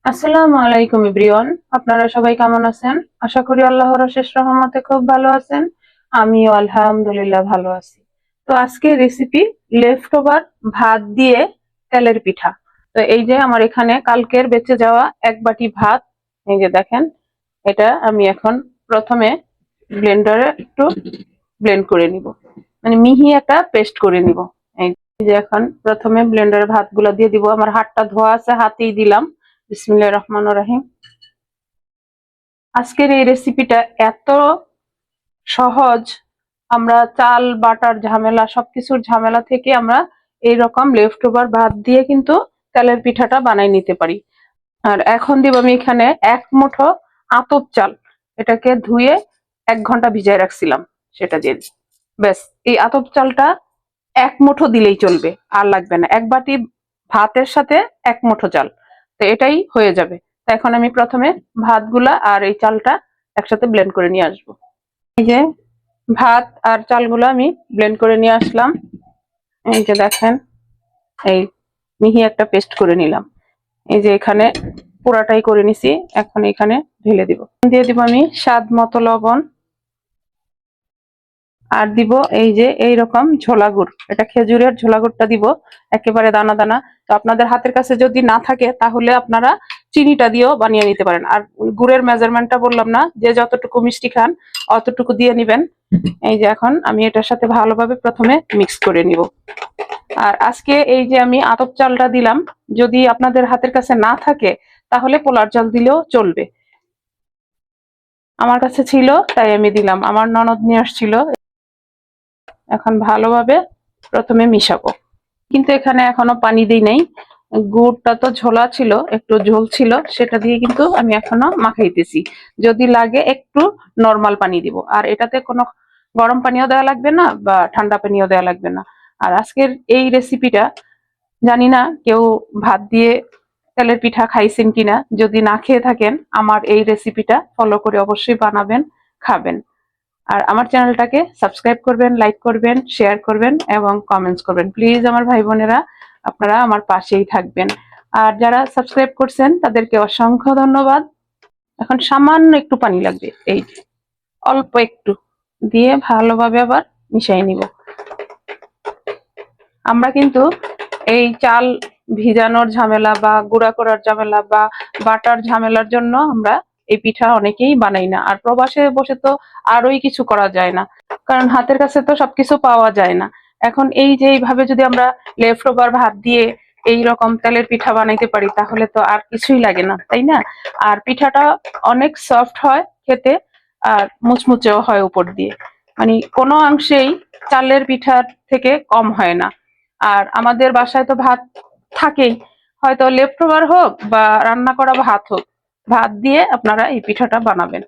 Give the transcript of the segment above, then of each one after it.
আসসালামু আলাইকুম এভরিওয়ান। আপনারা সবাই কেমন আছেন? আশা করি আল্লাহর অশেষ রহমতে খুব ভালো আছেন। আমিও আলহামদুলিল্লাহ ভালো আছি। তো আজকে রেসিপি লেফট ওভার ভাত দিয়ে তেলের পিঠা। তো এই যে আমার এখানে কালকের বেঁচে যাওয়া এক বাটি ভাত, এই যে দেখেন, এটা আমি এখন প্রথমে ব্লেন্ডারে একটু ব্লেন্ড করে নিব, মানে মিহি একটা পেস্ট করে নিব। এই যে এখন প্রথমে ব্লেন্ডারে ভাতগুলো দিয়ে দিব। আমার হাতটা ধোয়া আছে, হাতেই দিলাম। বিসমিল্লাহির রহমানির রহিম। আজকের এই রেসিপিটা এত সহজ, আমরা চাল বাটার ঝামেলা, সবকিছুর ঝামেলা থেকে আমরা এইরকম লেফট ওভার ভাত দিয়ে কিন্তু তেলের পিঠাটা বানাই নিতে পারি। আর এখন দিব আমি এখানে এক মুঠো আতপ চাল, এটাকে ধুয়ে 1 ঘন্টা ভিজায় রাখছিলাম, সেটা দিয়ে দিই। ব্যাস, এই আতপ চালটা এক মুঠো দিলেই চলবে, আর লাগবে না। এক বাটি ভাতের সাথে এক মুঠো চাল, তো এটাই হয়ে যাবে। তো এখন আমি প্রথমে ভাতগুলা আর এই চালটা একসাথে ব্লেন্ড করে নিয়ে আসবো। এই যে ভাত আর চালগুলো আমি ব্লেন্ড করে নিয়ে আসলাম। এই যে দেখেন, এই মিহি একটা পেস্ট করে নিলাম। এই যে এখানে পুরাটাই করে নিছি, এখন এখানে ঢেলে দিব। দিয়ে দিব আমি স্বাদ মতো লবণ, আর দিব এই যে এইরকম ঝোলা গুড়, এটা খেজুরের ঝোলা গুড়টা দিব, একেবারে দানা দানা। তো আপনাদের হাতের কাছে যদি না থাকে তাহলে আপনারা চিনিটা দিয়েও বানিয়ে নিতে পারেন। আর গুড়ের মেজারমেন্টটা বললাম না, যে যতটুকু মিষ্টি খান অতটুকু দিয়ে নিবেন। এই যে এখন আমি এটার সাথে ভালোভাবে প্রথমে মিক্স করে নিব। আর আজকে এই যে আমি আতপ চালটা দিলাম, যদি আপনাদের হাতের কাছে না থাকে তাহলে পোলার চাল দিলেও চলবে। আমার কাছে ছিল তাই আমি দিলাম, আমার ননদ নিয়ে আসছিল। এখন ভালোভাবে প্রথমে মিশাবো, কিন্তু এখানে এখনো পানি দিই নাই। গুড়টা তো ঝোলা ছিল, একটু ঝোল ছিল, সেটা দিয়ে কিন্তু আমি এখনো মাখাইতেছি। যদি লাগে একটু নর্মাল পানি দিব। আর এটাতে কোনো গরম পানিও দেওয়া লাগবে না বা ঠান্ডা পানিও দেওয়া লাগবে না। আর আজকের এই রেসিপিটা জানি না কেউ ভাত দিয়ে তেলের পিঠা খাইছেন কিনা। যদি না খেয়ে থাকেন, আমার এই রেসিপিটা ফলো করে অবশ্যই বানাবেন, খাবেন। আর আমার চ্যানেলটাকে সাবস্ক্রাইব করবেন, লাইক করবেন, শেয়ার করবেন এবং কমেন্টস করবেন। প্লিজ আমার ভাই বোনেরা, আপনারা আমার পাশেই থাকবেন। আর যারা সাবস্ক্রাইব করছেন তাদেরকে অসংখ্য ধন্যবাদ। এখন সামান্য একটু পানি লাগবে, এই অল্প একটু দিয়ে ভালোভাবে আবার মিশিয়ে নিব। আমরা কিন্তু এই চাল ভিজানোর ঝামেলা বা গুঁড়া করার ঝামেলা বা বাটার ঝামেলার জন্য আমরা এই পিঠা অনেকেই বানাই না। আর প্রবাসে বসে তো আরোই কিছু করা যায় না, কারণ হাতের কাছে তো সবকিছু পাওয়া যায় না। এখন এই যে এইভাবে যদি আমরা লেফট ওভার ভাত দিয়ে এই রকম তেলের পিঠা বানাইতে পারি তাহলে তো আর কিছুই লাগে না, তাই না? আর পিঠাটা অনেক সফট হয় খেতে, আর মুচমুচেও হয় উপর দিয়ে, মানে কোনো অংশেই চালের পিঠার থেকে কম হয় না। আর আমাদের বাসায় তো ভাত থাকেই, হয়তো লেফট ওভার হোক বা রান্না করা ভাত হোক, ভাত দিয়ে আপনারা এই পিঠাটা বানাবেন।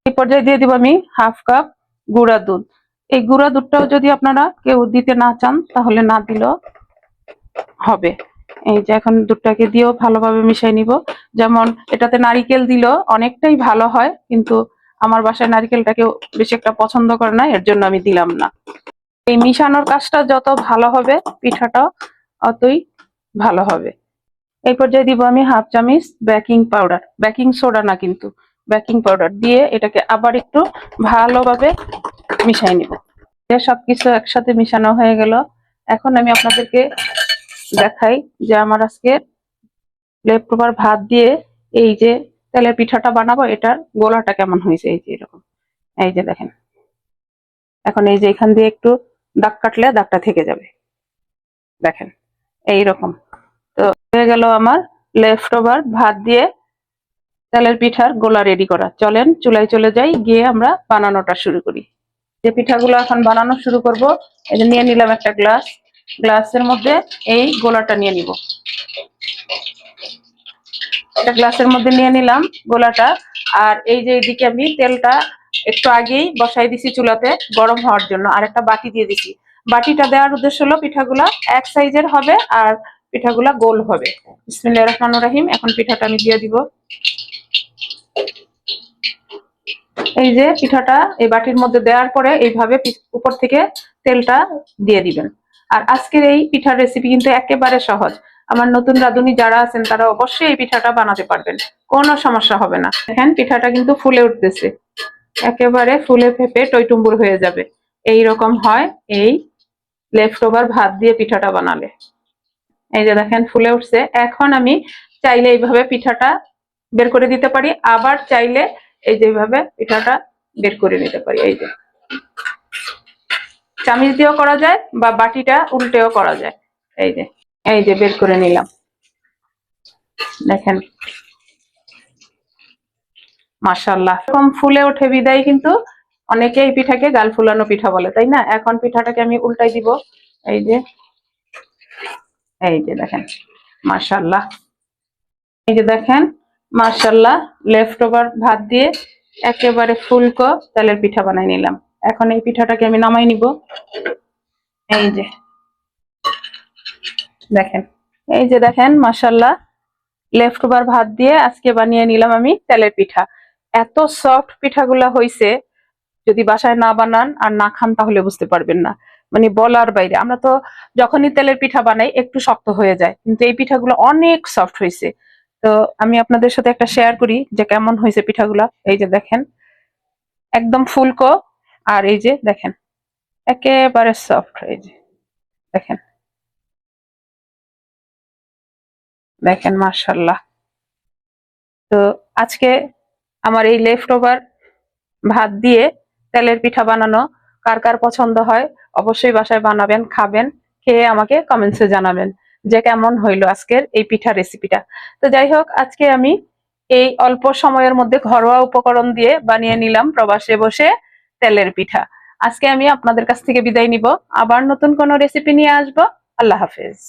এই পর্যায়ে দিয়ে দিব আমি হাফ কাপ গুঁড়া দুধ। এই গুঁড়া দুধটাও যদি আপনারা কেউ দিতে না চান তাহলে না দিলেও হবে। এই যে এখন দুধটাকে দিয়েও ভালোভাবে মিশাই নিব। যেমন এটাতে নারিকেল দিলেও অনেকটাই ভালো হয়, কিন্তু আমার বাসায় নারিকেলটা কেউ বেশি একটা পছন্দ করে না, এর জন্য আমি দিলাম না। এই মিশানোর কাজটা যত ভালো হবে পিঠাটাও অতই ভালো হবে। এই পর্যায়ে দিব আমি হাফ চামচ বেকিং পাউডার, বেকিং সোডা না কিন্তু, বেকিং পাউডার দিয়ে এটাকে আবার একটু ভালোভাবে মিশাই নিব। সবকিছু একসাথে মিশানো হয়ে গেল। এখন আমি আপনাদেরকে দেখাই যে আমার আজকে লেফট ওভার ভাত দিয়ে এই যে তেলের পিঠাটা বানাবো, এটার গোলাটা কেমন হয়েছে। এই যে এরকম, এই যে দেখেন। এখন এই যে এখান দিয়ে একটু দাগ কাটলে দাগটা থেকে যাবে, দেখেন এইরকম। তো হয়ে গেল আমার লেফট ওভার ভাত দিয়ে তেলের পিঠার গোলা রেডি করা। চলেন চুলায় চলে যাই, গিয়ে আমরা বানানোটা শুরু করি। যে পিঠাগুলো এখন বানানো শুরু করব, এই যে নিয়ে নিলাম একটা গ্লাস, গ্লাসের মধ্যে এই গোলাটা নিয়ে নিব। একটা গ্লাসের মধ্যে নিয়ে নিলাম গোলাটা। আর এই যে এইদিকে আমি তেলটা একটু আগেই বসাই দিছি চুলাতে গরম হওয়ার জন্য, আর একটা বাটি দিয়ে দিছি। বাটিটা দেওয়ার উদ্দেশ্য হলো পিঠাগুলা এক সাইজের হবে আর পিঠাগুলা গোল হবে। বিসমিল্লাহির রহমানির রহিম। এখন পিঠাটা আমি দিয়ে দিব। এই যে পিঠাটা এই বাটির মধ্যে দেওয়ার পরে এইভাবে উপর থেকে তেলটা দিয়ে দিবেন। আর আজকের এই পিঠার রেসিপি কিন্তু একেবারে সহজ। আমার নতুন রাঁধুনি যারা আছেন তারা অবশ্যই এই পিঠাটা বানাতে পারবেন, কোনো সমস্যা হবে না। দেখেন পিঠাটা কিন্তু ফুলে উঠতেছে, একেবারে ফুলে ফেপে টইটুম্বুর হয়ে যাবে। এই রকম হয় এই লেফট ওভার ভাত দিয়ে পিঠাটা বানালে। এই যে দেখেন ফুলে উঠছে। এখন আমি চাইলে এইভাবে পিঠাটা বের করে দিতে পারি, আবার চাইলে এই যেভাবে পিঠাটা বের করে নিতে পারি। এই যে চামিচ দিয়েও করা যায় বা বাটিটা উল্টেও করা যায়। এই যে বের করে নিলাম, দেখেন মাশাআল্লাহ। এরকম ফুলে ওঠে বিদায় কিন্তু অনেকে এই পিঠাকে গাল ফুলানো পিঠা বলে, তাই না? এখন পিঠাটাকে আমি উল্টাই দিব। এই যে দেখেন মাশাআল্লাহ। এই যে দেখেন মাশাআল্লাহ, লেফট ওভার ভাত দিয়ে একেবারে ফুলকো তেলের পিঠা বানাই নিলাম। এখন এই পিঠাটাকে আমি নামাই নিব। এই যে দেখেন, এই যে দেখেন মাশাআল্লাহ, লেফট ওভার ভাত দিয়ে আজকে বানিয়ে নিলাম আমি তেলের পিঠা। এত সফট পিঠাগুলা হইছে, যদি বাসায় না বানান আর না খান তাহলে বুঝতে পারবেন না, মানে বলার বাইরে। আমরা তো যখনই তেলের পিঠা বানাই একটু শক্ত হয়ে যায়, কিন্তু এই পিঠাগুলো অনেক সফট হয়েছে। তো আমি আপনাদের সাথে একটা শেয়ার করি যে কেমন হয়েছে পিঠাগুলা। এই যে দেখেন একদম ফুলকো, আর এই যে দেখেন একেবারে সফট। এই যে দেখেন দেখেন মাশাআল্লাহ। তো আজকে আমার এই লেফট ওভার ভাত দিয়ে তেলের পিঠা বানানো কার কার পছন্দ হয় অবশ্যই বাসায় বানাবেন, খাবেন, খেয়ে আমাকে কমেন্টসে জানাবেন যে কেমন হইলো আজকের এই পিঠা রেসিপিটা। তো যাই হোক, আজকে আমি এই অল্প সময়ের মধ্যে ঘরোয়া উপকরণ দিয়ে বানিয়ে নিলাম প্রবাসে বসে তেলের পিঠা। আজকে আমি আপনাদের কাছ থেকে বিদায় নিব, আবার নতুন কোনো রেসিপি নিয়ে আসবো। আল্লাহ হাফেজ।